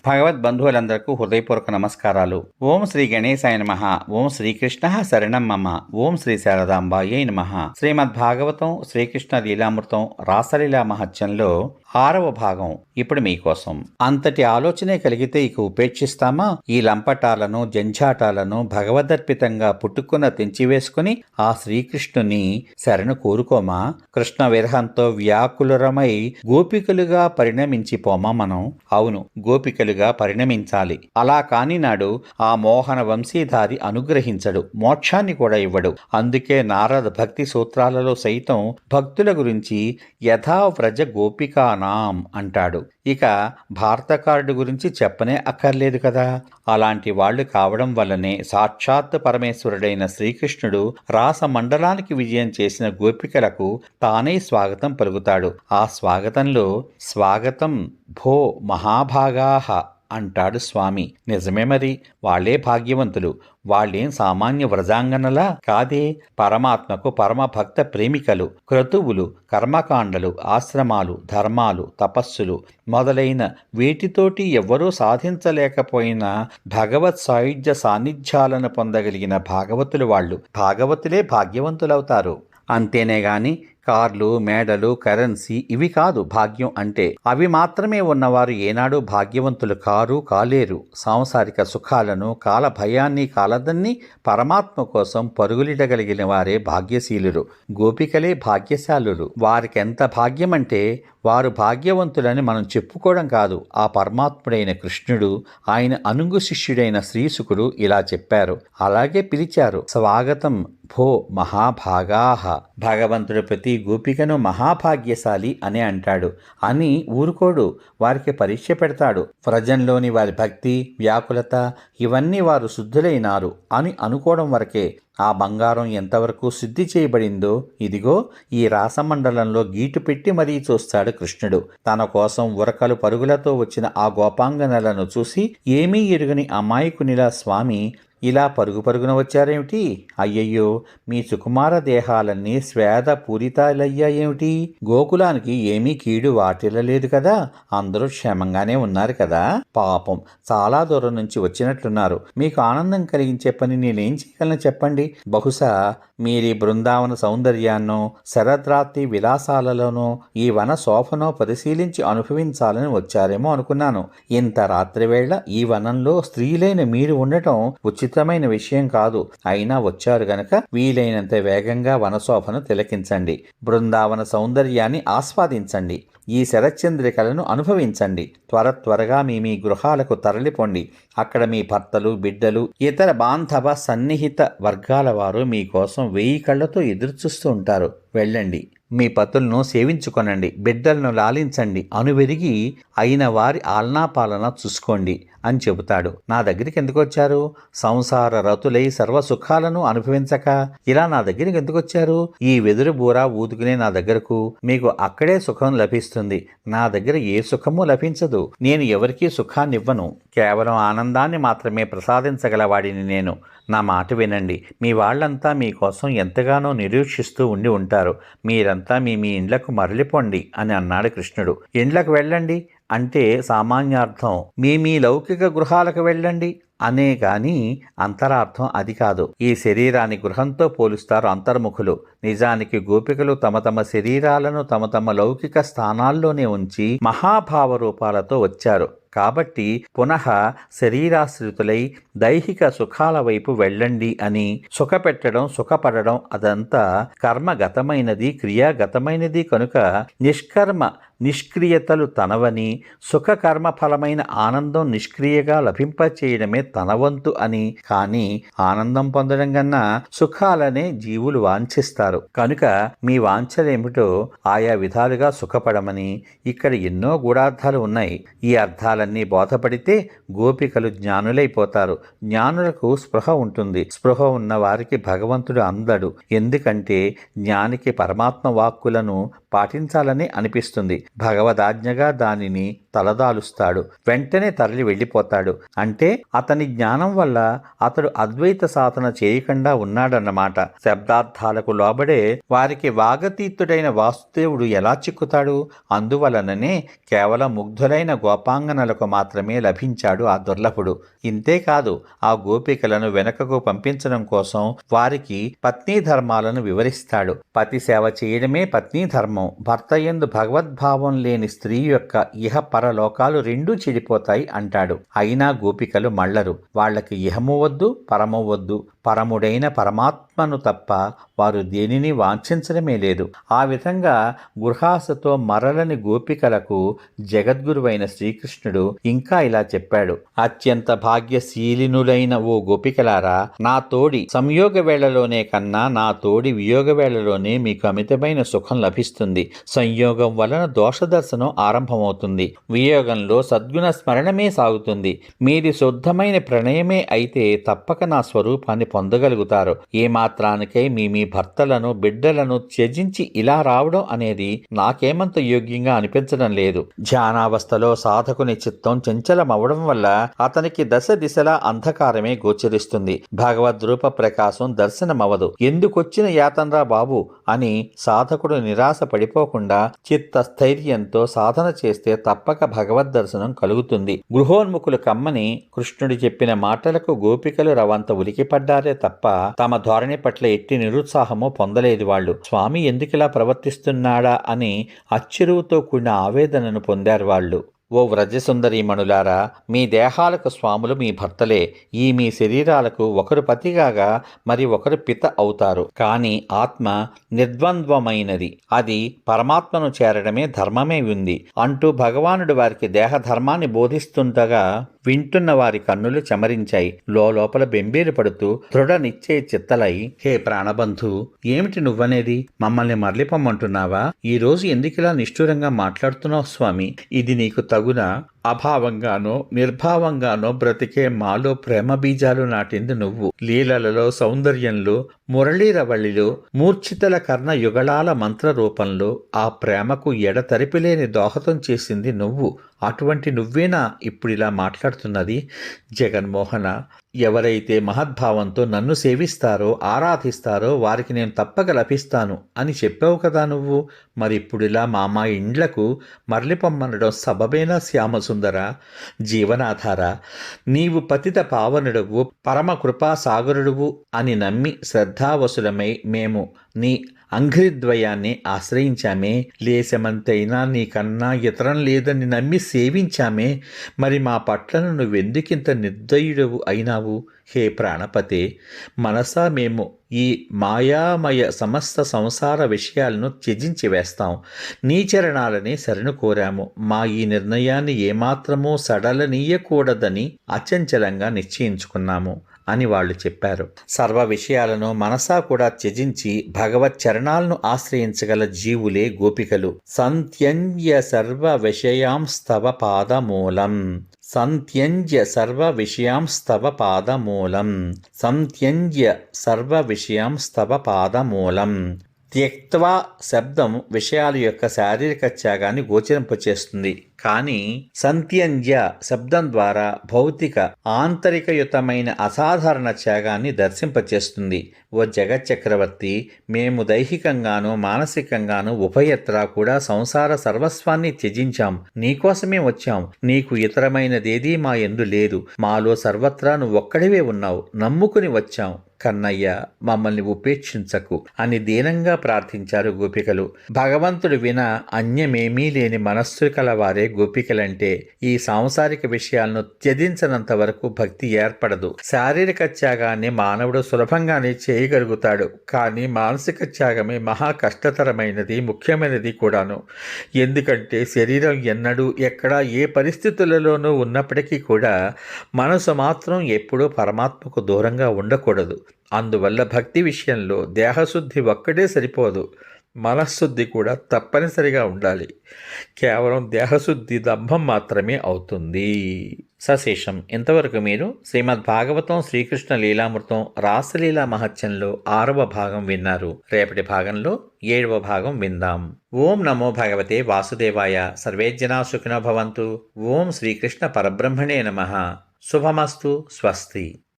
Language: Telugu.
భగవద్బంధువులందరికీ హృదయపూర్వక నమస్కారాలు. ఓం శ్రీ గణేశాయ నమః. ఓం శ్రీకృష్ణ శరణం మమ. ఓం శ్రీ శారదాంబాయై నమః. శ్రీమద్భాగవతం శ్రీకృష్ణ లీలామృతం రాసలీలా మహత్యంలో 6వ భాగం ఇప్పుడు మీకోసం. అంతటి ఆలోచనే కలిగితే ఇక ఉపేక్షిస్తామా? ఈ లంపటాలను జంఝాటాలను భగవదర్పితంగా పుట్టుకున్న తెంచివేసుకుని ఆ శ్రీకృష్ణుని శరణు కోరుకోమా? కృష్ణ విరహంతో వ్యాకులరమై గోపికలుగా పరిణమించిపోమా మనం? అవును, గోపికలుగా పరిణమించాలి. అలా కాని నాడు ఆ మోహన వంశీధారి అనుగ్రహించడు, మోక్షాన్ని కూడా ఇవ్వడు. అందుకే నారద భక్తి సూత్రాలలో సైతం భక్తుల గురించి యథావ్రజ గోపికానాం అంటాడు. ఇక భారతకారుడి గురించి చెప్పనే అక్కర్లేదు కదా. అలాంటి వాళ్ళు కావడం వల్లనే సాక్షాత్ పరమేశ్వరుడైన శ్రీకృష్ణుడు రాసమండలానికి విజయం చేసిన గోపికలకు తానే స్వాగతం పలుకుతాడు. ఆ స్వాగతంలో స్వాగతం భో మహాభాగాహ అంటాడు స్వామి. నిజమే మరి, వాళ్లే భాగ్యవంతులు. వాళ్ళేం సామాన్య వ్రజాంగనలా కాదే. పరమాత్మకు పరమభక్త ప్రేమికలు. క్రతువులు, కర్మకాండలు, ఆశ్రమాలు, ధర్మాలు, తపస్సులు మొదలైన వీటితోటి ఎవ్వరూ సాధించలేకపోయిన భగవత్ సాయుధ్య సాన్నిధ్యాలను పొందగలిగిన భాగవతులు వాళ్ళు. భాగవతులే భాగ్యవంతులవుతారు. అంతేనే గాని కార్లు, మేడలు, కరెన్సీ ఇవి కాదు భాగ్యం అంటే. అవి మాత్రమే ఉన్నవారు ఏనాడు భాగ్యవంతులు కాలేరు. సాంసారిక సుఖాలను, కాల భయాన్ని కాలదన్ని పరమాత్మ కోసం పరుగులిడగలిగిన వారే భాగ్యశీలురు. గోపికలే భాగ్యశాలురు. వారికెంత భాగ్యమంటే వారు భాగ్యవంతులని మనం చెప్పుకోవడం కాదు. ఆ పరమాత్ముడైన కృష్ణుడు, ఆయన అనుంగు శిష్యుడైన శ్రీశుకుడు ఇలా చెప్పారు. అలాగే పిలిచారు. స్వాగతం భో మహాభాగాహ. భగవంతుడు ప్రతి గోపికను మహాభాగ్యశాలి అని అంటాడు. అని ఊరుకోడు, వారికి పరీక్ష పెడతాడు. వ్రజంలోని వారి భక్తి, వ్యాకులత ఇవన్నీ వారు శుద్ధులైనారు అని అనుకోవడం వరకే. ఆ బంగారం ఎంతవరకు శుద్ధి చేయబడిందో ఇదిగో ఈ రాసమండలంలో గీటు పెట్టి మరీ చూస్తాడు కృష్ణుడు. తన కోసం ఉరకలు పరుగులతో వచ్చిన ఆ గోపాంగనలను చూసి ఏమీ ఎరుగని అమాయకునిలా స్వామి ఇలా పరుగున వచ్చారేమిటి? అయ్యయ్యో, మీ సుకుమార దేహాలన్నీ స్వేద పూరితాలయ్యాయేమిటి? గోకులానికి ఏమీ కీడు వాటిల్లలేదు కదా, అందరూ క్షేమంగానే ఉన్నారు కదా. పాపం, చాలా దూరం నుంచి వచ్చినట్లున్నారు. మీకు ఆనందం కలిగించే పని నేనేం చేయగలను చెప్పండి? బహుశా మీరీ బృందావన సౌందర్యాన్నో, శరద్రాత్రి విలాసాలలోనో, ఈ వన శోభనో పరిశీలించి అనుభవించాలని వచ్చారేమో అనుకున్నాను. ఇంత రాత్రివేళ ఈ వనంలో స్త్రీలైన మీరు ఉండటం ఉచితమైన విషయం కాదు. అయినా వచ్చారు గనక వీలైనంత వేగంగా వనశోభను తిలకించండి, బృందావన సౌందర్యాన్ని ఆస్వాదించండి, ఈ శరచంద్రికలను అనుభవించండి. త్వరగా మీ గృహాలకు తరలిపోండి. అక్కడ మీ భర్తలు, బిడ్డలు, ఇతర బాంధవ సన్నిహిత వర్గాల వారు మీకోసం 1000 కళ్లతో ఎదురుచూస్తూ ఉంటారు. వెళ్ళండి, మీ పతులను సేవించుకొనండి, బిడ్డలను లాలించండి, అనువెరిగి అయిన వారి ఆలనాపాలన చూసుకోండి అని చెబుతాడు. నా దగ్గరికి ఎందుకు వచ్చారు? సంసార రతులై సర్వసుఖాలను అనుభవించక ఇలా నా దగ్గరికి ఎందుకు వచ్చారు? ఈ వెదురు బూరా ఊదుకునే నా దగ్గరకు. మీకు అక్కడే సుఖం లభిస్తుంది. నా దగ్గర ఏ సుఖమూ లభించదు. నేను ఎవరికీ సుఖాన్నివ్వను. కేవలం ఆనందాన్ని మాత్రమే ప్రసాదించగలవాడిని నేను. నా మాట వినండి. మీ వాళ్ళంతా మీకోసం ఎంతగానో నిరీక్షిస్తూ ఉండి ఉంటారు. మీరంతా మీ ఇండ్లకు మరలిపోండి అని అన్నాడు కృష్ణుడు. ఇండ్లకు వెళ్ళండి అంటే సామాన్యార్థం మీ లౌకిక గృహాలకు వెళ్ళండి అనే గాని అంతరార్థం అది కాదు. ఈ శరీరాన్ని గృహంతో పోలుస్తారు అంతర్ముఖులు. నిజానికి గోపికలు తమ శరీరాలను తమ లౌకిక స్థానాల్లోనే ఉంచి మహాభావ రూపాలతో వచ్చారు. కాబట్టి పునః శరీరాశ్రితులై దైహిక సుఖాల వైపు వెళ్ళండి అని సుఖపెట్టడం, సుఖపడడం అదంతా కర్మగతమైనది, క్రియాగతమైనది కనుక నిష్క్రియతలు తనవని, సుఖకర్మ ఫలమైన ఆనందం నిష్క్రియగా లభింపచేయడమే తనవంతు అని. కానీ ఆనందం పొందడం కన్నా సుఖాలనే జీవులు వాంఛిస్తారు. కనుక మీ వాంఛలేమిటో ఆయా విధాలుగా సుఖపడమని. ఇక్కడ ఎన్నో గూఢార్థాలు ఉన్నాయి. ఈ అర్థాలన్నీ బోధపడితే గోపికలు జ్ఞానులైపోతారు. జ్ఞానులకు స్పృహ ఉంటుంది. స్పృహ ఉన్న వారికి భగవంతుడు అందడు. ఎందుకంటే జ్ఞానికి పరమాత్మ వాక్కులను పాటించాలని అనిపిస్తుంది. భగవదాజ్ఞగా దానిని తలదాలుస్తాడు. వెంటనే తరలి వెళ్ళిపోతాడు. అంటే అతని జ్ఞానం వల్ల అతడు అద్వైత సాధన చేయకుండా ఉన్నాడన్నమాట. శబ్దార్థాలకు లోబడే వారికి వాగతీతుడైన వాసుదేవుడు ఎలా చిక్కుతాడు? అందువలననే కేవలం ముగ్ధులైన గోపాంగనల గోపికలకు మాత్రమే లభించాడు ఆ దుర్లభుడు. ఇంతేకాదు ఆ గోపికలను వెనకకు పంపించడం కోసం వారికి పత్నీ ధర్మాలను వివరిస్తాడు. పతి సేవ చేయడమే పత్నీ ధర్మం. భర్త యందు భగవద్భావం లేని స్త్రీ యొక్క ఇహ పరలోకాలు రెండూ చెడిపోతాయి అంటాడు. అయినా గోపికలు మళ్లరు. వాళ్లకి ఇహము వద్దు, పరము వద్దు. పరముడైన పరమాత్మను తప్ప వారు దేనిని వాంఛించడమే లేదు. ఆ విధంగా గృహాసతో మరలని గోపికలకు జగద్గురువైన శ్రీకృష్ణుడు ఇంకా ఇలా చెప్పాడు. అత్యంత భాగ్యశీలినులైన ఓ గోపికలారా, నా తోడి సంయోగ వేళలోనే కన్నా నా తోడి వియోగ వేళలోనే మీకు అమితమైన సుఖం లభిస్తుంది. సంయోగం వలన దోషదర్శనం ఆరంభమవుతుంది. వియోగంలో సద్గుణ స్మరణమే సాగుతుంది. మీది శుద్ధమైన ప్రణయమే అయితే తప్పక నా స్వరూపాన్ని పొందగలుగుతారు. ఏ మాత్రానికై మీ భర్తలను బిడ్డలను త్యజించి ఇలా రావడం అనేది నాకేమంత యోగ్యంగా అనిపించడం లేదు. ధ్యానావస్థలో సాధకుని చిత్తం చంచలమవడం వల్ల అతనికి దశ దిశలా అంధకారమే గోచరిస్తుంది. భగవద్రూప ప్రకాశం దర్శనమవదు. ఎందుకొచ్చిన యాతనరా బాబు అని సాధకుడు నిరాశ పడిపోకుండా చిత్తస్థైర్యంతో సాధన చేస్తే తప్పక భగవద్ దర్శనం కలుగుతుంది. గృహోన్ముఖులు కమ్మని కృష్ణుడు చెప్పిన మాటలకు గోపికలు రవంత ఉలికిపడ్డారే తప్ప తమ ధోరణి పట్ల ఎట్టి నిరుత్సాహమో పొందలేదు. వాళ్ళు స్వామి ఎందుకిలా ప్రవర్తిస్తున్నాడా అని అచ్చెరువుతో కూడిన ఆవేదనను పొందారు వాళ్ళు. ఓ వ్రజసుందరీమణులారా, మీ దేహాలకు స్వాములు మీ భర్తలే. ఈ మీ శరీరాలకు ఒకరు పతిగాగా మరి ఒకరు పిత అవుతారు. కానీ ఆత్మ నిర్ద్వంద్వమైనది. అది పరమాత్మను చేరడమే ధర్మమే ఉంది అంటూ భగవానుడు వారికి దేహధర్మాన్ని బోధిస్తుండగా వింటున్న వారి కన్నులు చెమరించాయి. లోపల బెంబేలు పడుతూ దృఢ నిశ్చయ చిత్తలై, హే ప్రాణబంధు, ఏమిటి నువ్వనేది? మమ్మల్ని మరలిపమ్మంటున్నావా? ఈ రోజు ఎందుకిలా నిష్ఠూరంగా మాట్లాడుతున్నావు స్వామి? ఇది నీకు తగునా? అభావంగానో నిర్భావంగానో బ్రతికే మాలో ప్రేమ బీజాలు నాటింది నువ్వు. లీలలలో, సౌందర్యంలో, మురళీరవళిలో, మూర్ఛితల కర్ణ యుగళాల మంత్ర రూపంలో ఆ ప్రేమకు ఎడతెరిపిలేని దోహదం చేసింది నువ్వు. అటువంటి నువ్వేనా ఇప్పుడిలా మాట్లాడుతున్నది? జగన్మోహన, ఎవరైతే మహద్భావంతో నన్ను సేవిస్తారో, ఆరాధిస్తారో వారికి నేను తప్పక లభిస్తాను అని చెప్పావు కదా నువ్వు. మరిప్పుడిలా మా ఇండ్లకు మరలిపమ్మనడం సబబేనా శ్యామసుందర? జీవనాధార, నీవు పతిత పావనుడువు, పరమ కృపా సాగరుడువు అని నమ్మి శ్రద్ధావసులమై మేము నీ అంఘ్రిద్వయాన్ని ఆశ్రయించామే. లేశమంతైనా నీకన్నా ఇతరం లేదని నమ్మి సేవించామే. మరి మా పట్లను నువ్వెందుకింత నిర్దయుడవు అయినావు? హే ప్రాణపతే, మనసా మేము ఈ మాయామయ సమస్త సంసార విషయాలను త్యజించి వేస్తాం. నీ చరణాలని శరణు కోరాము. మా ఈ నిర్ణయాన్ని ఏమాత్రమూ సడలనీయకూడదని అచంచలంగా నిశ్చయించుకున్నాము అని వాళ్ళు చెప్పారు. సర్వ విషయాలను మనసా కూడా త్యజించి భగవత్ చరణాలను ఆశ్రయించగల జీవులే గోపికలు. సంత్యంజ్య సర్వ విషయాంస్తవ పాదమూలం. సంత్యంజ్య సర్వ విషయాంస్తవ పాదమూలం. సంత్యంజ్య సర్వ విషయాంస్తవ పాదమూలం. త్యక్త్వా శబ్దం విషయాల యొక్క శారీరక త్యాగాన్ని గోచరింపచేస్తుంది. కానీ సంత్యంజ్య శబ్దం ద్వారా భౌతిక ఆంతరికయుతమైన అసాధారణ త్యాగాన్ని దర్శింపచేస్తుంది. ఓ జగచ్చక్రవర్తి, మేము దైహికంగానూ మానసికంగానూ ఉభయత్రా కూడా సంసార సర్వస్వాన్ని త్యజించాం. నీకోసమే వచ్చాం. నీకు ఇతరమైనదేదీ మా యందు లేదు. మాలో సర్వత్రా నువ్వొక్కడివే ఉన్నావు. నమ్ముకుని వచ్చాం. కన్నయ్య, మమ్మల్ని ఉపేక్షించకు అని దీనంగా ప్రార్థించారు గోపికలు. భగవంతుడు విన అన్యమేమీ లేని మనస్సు కలవారే గోపికలంటే. ఈ సాంసారిక విషయాలను త్యజించనంత వరకు భక్తి ఏర్పడదు. శారీరక త్యాగాన్ని మానవుడు సులభంగానే చేయగలుగుతాడు. కానీ మానసిక త్యాగమే మహా కష్టతరమైనది, ముఖ్యమైనది కూడాను. ఎందుకంటే శరీరం ఎన్నడూ ఎక్కడా ఏ పరిస్థితులలోనూ ఉన్నప్పటికీ కూడా మనసు మాత్రం ఎప్పుడూ పరమాత్మకు దూరంగా ఉండకూడదు. అందువల్ల భక్తి విషయంలో దేహశుద్ధి ఒక్కటే సరిపోదు, మనశ్శుద్ధి కూడా తప్పనిసరిగా ఉండాలి. కేవలం దేహశుద్ధి దంభం మాత్రమే అవుతుంది. సశేషం. ఇంతవరకు మీరు శ్రీమద్ భాగవతం శ్రీకృష్ణ లీలామృతం రాసలీలా మహత్యంలో 6వ భాగం విన్నారు. రేపటి భాగంలో 7వ భాగం విందాం. ఓం నమో భగవతే వాసుదేవాయ. సర్వే జనా సుఖినో భవంతు. ఓం శ్రీకృష్ణ పరబ్రహ్మణే నమః. శుభమస్తు. స్వస్తి.